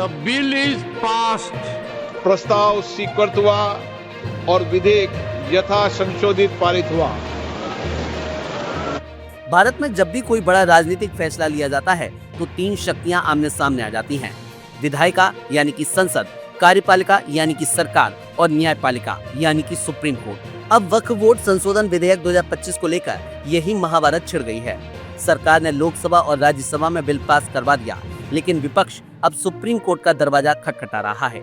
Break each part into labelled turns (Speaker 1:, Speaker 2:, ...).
Speaker 1: The bill is passed.
Speaker 2: प्रस्ताव स्वीकृत हुआ और विधेयक यथा संशोधित पारित हुआ।
Speaker 3: भारत में जब भी कोई बड़ा राजनीतिक फैसला लिया जाता है तो तीन शक्तियां आमने सामने आ जाती हैं। विधायिका यानी कि संसद, कार्यपालिका यानी कि सरकार और न्यायपालिका यानी कि सुप्रीम कोर्ट। अब वक्फ बोर्ड संशोधन विधेयक 2025 को लेकर यही महाभारत छिड़ गई है। सरकार ने लोकसभा और राज्यसभा में बिल पास करवा दिया, लेकिन विपक्ष अब सुप्रीम कोर्ट का दरवाजा खटखटा रहा है।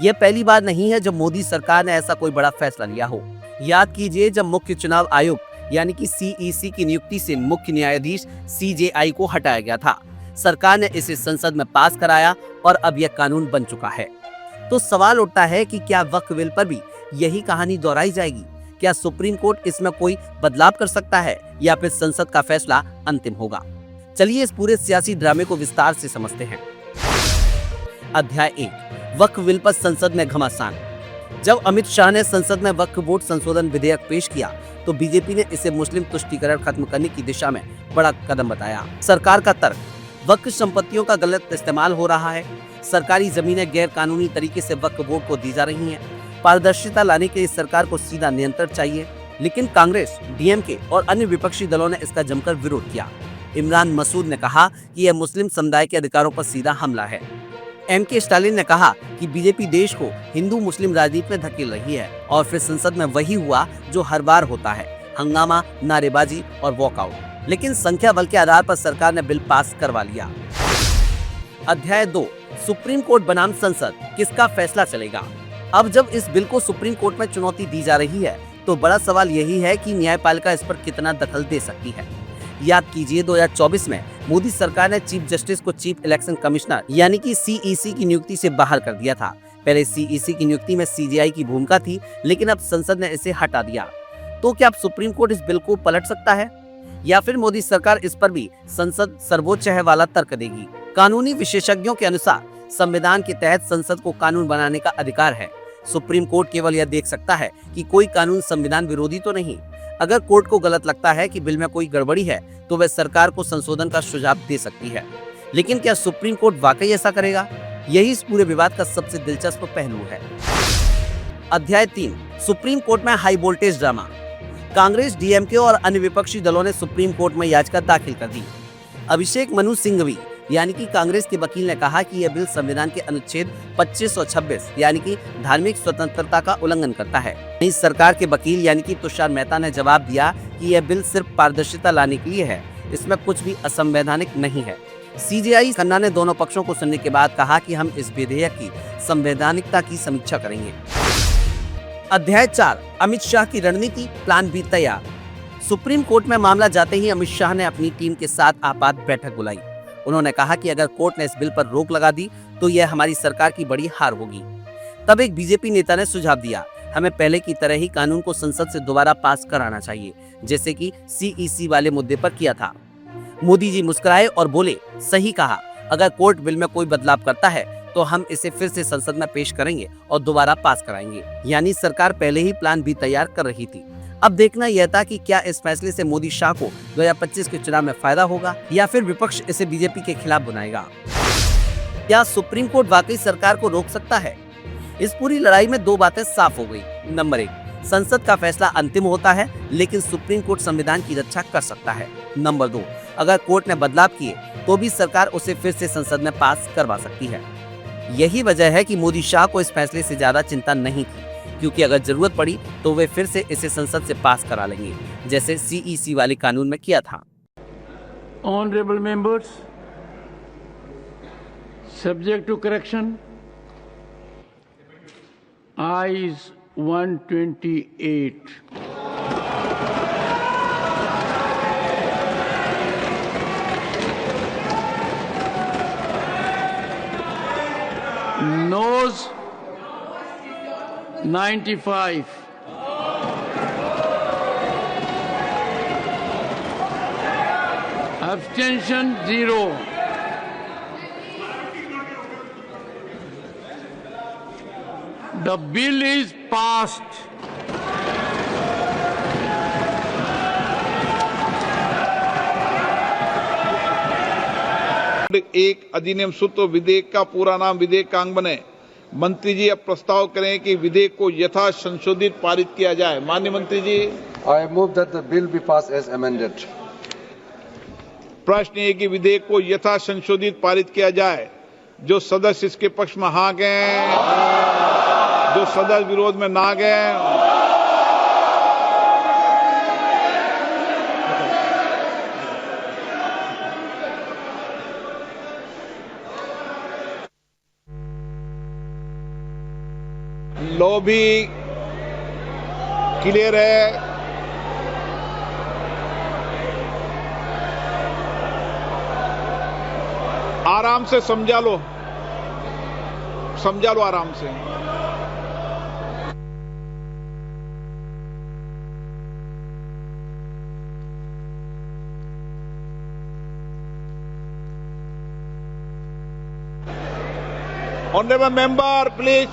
Speaker 3: यह पहली बार नहीं है जब मोदी सरकार ने ऐसा कोई बड़ा फैसला लिया हो। याद कीजिए, जब मुख्य चुनाव आयोग यानी कि CEC की नियुक्ति से मुख्य न्यायाधीश CJI को हटाया गया था। सरकार ने इसे संसद में पास कराया और अब यह कानून बन चुका है। तो सवाल उठता है कि क्या वक्फ बिल पर भी यही कहानी दोहराई जाएगी? क्या सुप्रीम कोर्ट इसमें कोई बदलाव कर सकता है या फिर संसद का फैसला अंतिम होगा? चलिए इस पूरे सियासी ड्रामे को विस्तार से समझते हैं। अध्याय 1, वक्फ बिल पर संसद में घमासान। जब अमित शाह ने संसद में वक्फ बोर्ड संशोधन विधेयक पेश किया तो बीजेपी ने इसे मुस्लिम तुष्टीकरण खत्म करने की दिशा में बड़ा कदम बताया। सरकार का तर्क, वक्फ संपत्तियों का गलत इस्तेमाल हो रहा है, सरकारी जमीनें गैर कानूनी तरीके से वक्फ बोर्ड को दी जा रही हैं, पारदर्शिता लाने के लिए सरकार को सीधा नियंत्रण चाहिए। लेकिन कांग्रेस, DMK और अन्य विपक्षी दलों ने इसका जमकर विरोध किया। इमरान मसूद ने कहा कि यह मुस्लिम समुदाय के अधिकारों पर सीधा हमला है। MK स्टालिन ने कहा कि बीजेपी देश को हिंदू मुस्लिम राजनीति में धकेल रही है और फिर संसद में वही हुआ जो हर बार होता है, हंगामा, नारेबाजी और वॉकआउट। लेकिन संख्या बल के आधार पर सरकार ने बिल पास करवा लिया। अध्याय 2, सुप्रीम कोर्ट बनाम संसद, किसका फैसला चलेगा? अब जब इस बिल को सुप्रीम कोर्ट में चुनौती दी जा रही है तो बड़ा सवाल यही है कि न्यायपालिका इस पर कितना दखल दे सकती है। याद कीजिए, 2024 में मोदी सरकार ने चीफ जस्टिस को चीफ इलेक्शन कमिश्नर यानी कि CEC की नियुक्ति से बाहर कर दिया था। पहले CEC की नियुक्ति में CJI की भूमिका थी, लेकिन अब संसद ने इसे हटा दिया। तो क्या अब सुप्रीम कोर्ट इस बिल को पलट सकता है या फिर मोदी सरकार इस पर भी संसद सर्वोच्च है वाला तर्क देगी? कानूनी विशेषज्ञों के अनुसार संविधान के तहत संसद को कानून बनाने का अधिकार है। सुप्रीम कोर्ट केवल यह देख सकता है कि कोई कानून संविधान विरोधी तो नहीं। अगर कोर्ट को गलत लगता है कि बिल में कोई गड़बड़ी है तो वह सरकार को संशोधन का सुझाव दे सकती है। लेकिन क्या सुप्रीम कोर्ट वाकई ऐसा करेगा? यही इस पूरे विवाद का सबसे दिलचस्प पहलू है। अध्याय 3, सुप्रीम कोर्ट में high voltage drama. Congress, DMK और अन्य विपक्षी दलों ने सुप्रीम कोर्ट में याचिका दाखिल कर दी। अभिषेक मनु सिंघवी यानी कि कांग्रेस के वकील ने कहा कि यह बिल संविधान के अनुच्छेद 25 और 26 यानी कि धार्मिक स्वतंत्रता का उल्लंघन करता है। वहीं सरकार के वकील यानी कि तुषार मेहता ने जवाब दिया कि यह बिल सिर्फ पारदर्शिता लाने के लिए है, इसमें कुछ भी असंवैधानिक नहीं है। CJI खन्ना ने दोनों पक्षों को सुनने के बाद कहा कि हम इस विधेयक की संवैधानिकता की समीक्षा करेंगे। अध्याय 4, अमित शाह की रणनीति, प्लान B तैयार। सुप्रीम कोर्ट में मामला जाते ही अमित शाह ने अपनी टीम के साथ आपात बैठक बुलाई। उन्होंने कहा कि अगर कोर्ट ने इस बिल पर रोक लगा दी तो यह हमारी सरकार की बड़ी हार होगी। तब एक बीजेपी नेता ने सुझाव दिया, हमें पहले की तरह ही कानून को संसद से दोबारा पास कराना चाहिए, जैसे कि CEC वाले मुद्दे पर किया था। मोदी जी मुस्कुराए और बोले, सही कहा, अगर कोर्ट बिल में कोई बदलाव करता है तो हम इसे फिर से संसद में पेश करेंगे और दोबारा पास कराएंगे। यानी सरकार पहले ही प्लान B तैयार कर रही थी। अब देखना यह था कि क्या इस फैसले से मोदी शाह को 2025 के चुनाव में फायदा होगा या फिर विपक्ष इसे बीजेपी के खिलाफ बनाएगा। क्या सुप्रीम कोर्ट वाकई सरकार को रोक सकता है? इस पूरी लड़ाई में दो बातें साफ हो गई। नंबर 1, संसद का फैसला अंतिम होता है, लेकिन सुप्रीम कोर्ट संविधान की रक्षा कर सकता है। नंबर 2, अगर कोर्ट ने बदलाव किए तो भी सरकार उसे फिर से संसद में पास करवा सकती है। यही वजह है कि मोदी शाह को इस फैसले से ज्यादा चिंता नहीं थी, क्योंकि अगर जरूरत पड़ी तो वे फिर से इसे संसद से पास करा लेंगे, जैसे CEC वाले कानून में किया था।
Speaker 1: Honorable members, subject to correction, ayes 128. Noes 95. Abstention 0. The bill is passed.
Speaker 2: खंड 1 अधिनियम सूत्र विधेयक का पूरा नाम विधेयक का अंग बने। मंत्री जी अब प्रस्ताव करें कि विधेयक को यथा संशोधित पारित किया जाए। माननीय मंत्री जी।
Speaker 4: I move that the bill be passed as amended.
Speaker 2: प्रश्न ये कि विधेयक को यथा संशोधित पारित किया जाए। जो सदस्य इसके पक्ष में हाँ गए, जो सदस्य विरोध में ना गए, लॉबी क्लियर है। आराम से समझा लो आराम से। ऑनरेबल मेंबर प्लीज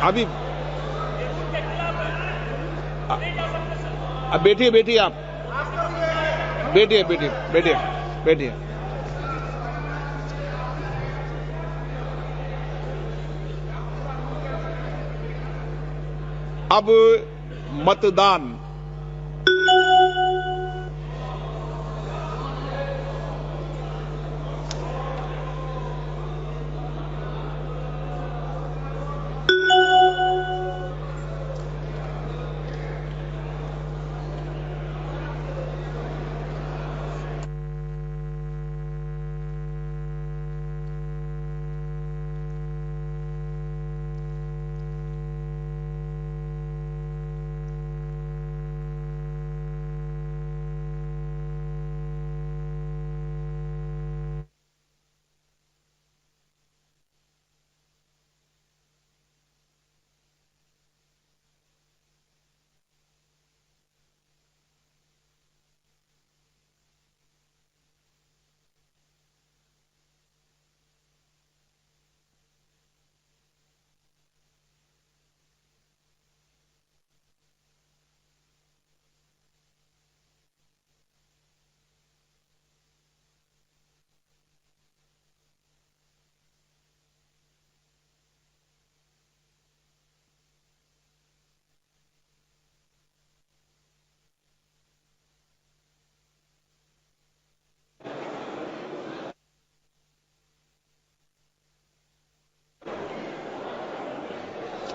Speaker 2: अभी अब बैठिए आप बैठिए। अब मतदान।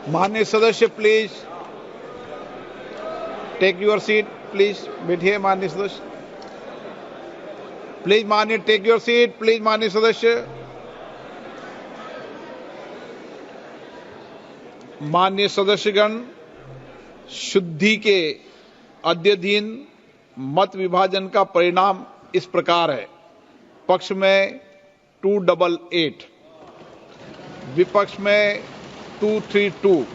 Speaker 2: माननीय सदस्य please take your seat. Please बैठिए माननीय सदस्य। प्लीज माननीय टेक योर सीट। प्लीज माननीय सदस्य। माननीय सदस्यगण, शुद्धि के अद्यतन मत विभाजन का परिणाम इस प्रकार है। पक्ष में 288, विपक्ष में 232।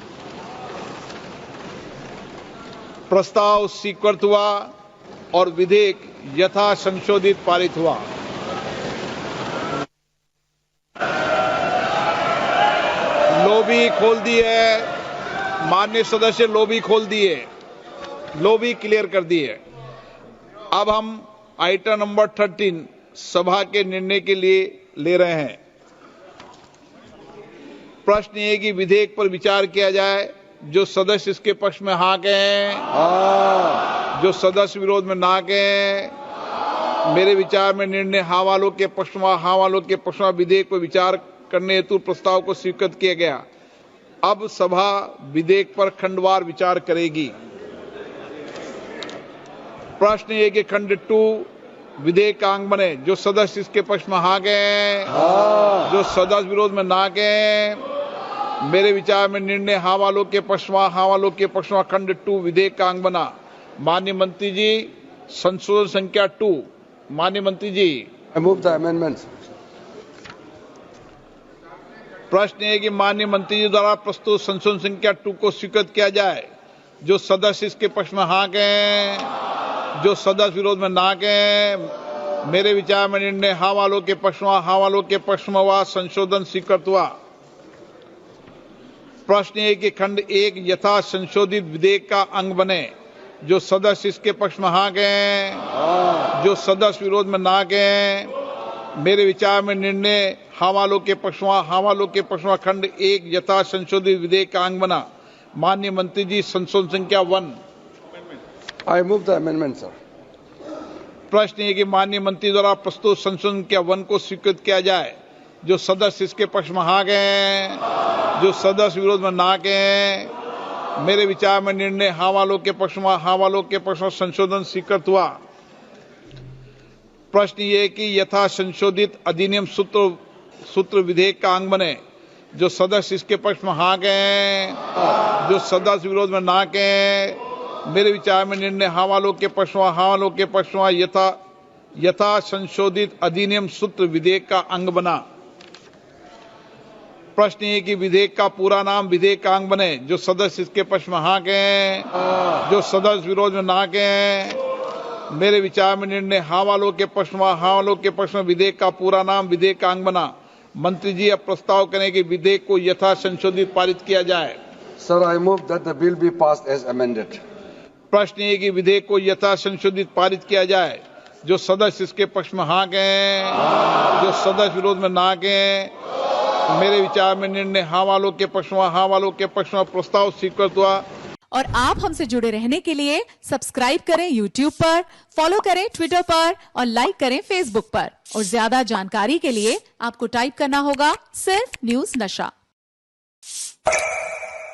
Speaker 2: प्रस्ताव स्वीकृत हुआ और विधेयक यथा संशोधित पारित हुआ। लॉबी खोल दी है माननीय सदस्य, लॉबी खोल दी है, लॉबी क्लियर कर दी है। अब हम आइटम नंबर 13 सभा के निर्णय के लिए ले रहे हैं। प्रश्न ये कि विधेयक पर विचार किया जाए। जो सदस्य इसके पक्ष में हाँ कहें, जो सदस्य विरोध में ना कहें। मेरे विचार में निर्णय हाँ वालों के पक्ष में, हाँ वालों के पक्ष में विधेयक पर विचार करने हेतु प्रस्ताव को स्वीकृत किया गया। अब सभा विधेयक पर खंडवार विचार करेगी। प्रश्न ये कि खंड 2 विधेयक का अंग बने। जो सदस्य इसके पक्ष में हाँ गए, जो सदस्य विरोध में ना गए। मेरे विचार में निर्णय हाँ वालों के पक्ष में, हाँ वालों के पक्ष में खंड 2 विधेयक का अंग बना। माननीय मंत्री जी, संशोधन संख्या 2। माननीय मंत्री जी।
Speaker 4: I move the amendments.
Speaker 2: प्रश्न है कि माननीय मंत्री जी द्वारा प्रस्तुत संशोधन संख्या 2 को स्वीकृत किया जाए। जो सदस्य इसके पक्ष में हाँ गए, जो सदस्य विरोध में ना गए। मेरे विचार में निर्णय हाँ वालों के पक्ष में, हाँ वालों के पक्ष में हुआ। संशोधन स्वीकृत हुआ। प्रश्न है कि खंड 1 यथा संशोधित विधेयक का अंग बने। जो सदस्य इसके पक्ष में हाँ कहें, जो सदस्य विरोध में ना कहें, मेरे विचार में निर्णय हाँ वालों के पक्ष में खंड 1 यथा संशोधित विधेयक का अंग बना। माननीय मंत्री जी, संशोधन संख्या 1।
Speaker 4: I move the amendment, sir.
Speaker 2: प्रश्न ये कि माननीय मंत्री द्वारा प्रस्तुत संशोधन संख्या 1 को स्वीकृत किया जाए। जो सदस्य इसके पक्ष में हाँ कहें, जो सदस्य विरोध में ना कहें, मेरे विचार में निर्णय हाँ वालों के पक्ष में संशोधन स्वीकृत हुआ। प्रश्न ये कि यथा संशोधित अधिनियम सूत्र विधेयक का अंग बने। जो सदस्य इसके पक्ष में हाँ कहें, जो सदस्य विरोध में ना कहें, मेरे विचार में निर्णय हाँ वालों के पक्ष में यथा संशोधित अधिनियम सूत्र विधेयक का अंग बना। प्रश्न ये कि विधेयक का पूरा नाम विधेयक का अंग बने। जो सदस्य इसके पक्ष में हाँ कहें, जो सदस्य विरोध में ना कहें, मेरे विचार में निर्णय हाँ वालों के पक्ष में विधेयक का पूरा नाम विधेयक का अंग बना। मंत्री जी अब प्रस्ताव करें कि विधेयक को यथा संशोधित पारित किया जाए।
Speaker 4: Sir, I move that the bill be passed as amended.
Speaker 2: प्रश्न ये कि विधेयक को यथा संशोधित पारित किया जाए। जो सदस्य इसके पक्ष में हाँ कहें, जो सदस्य विरोध में ना कहें, मेरे विचार में निर्णय हाँ वालों के पक्ष में प्रस्ताव स्वीकृत हुआ।
Speaker 5: और आप हमसे जुड़े रहने के लिए सब्सक्राइब करें YouTube पर, फॉलो करें Twitter पर और लाइक करें Facebook पर। और ज्यादा जानकारी के लिए आपको टाइप करना होगा सिर्फ न्यूज नशा।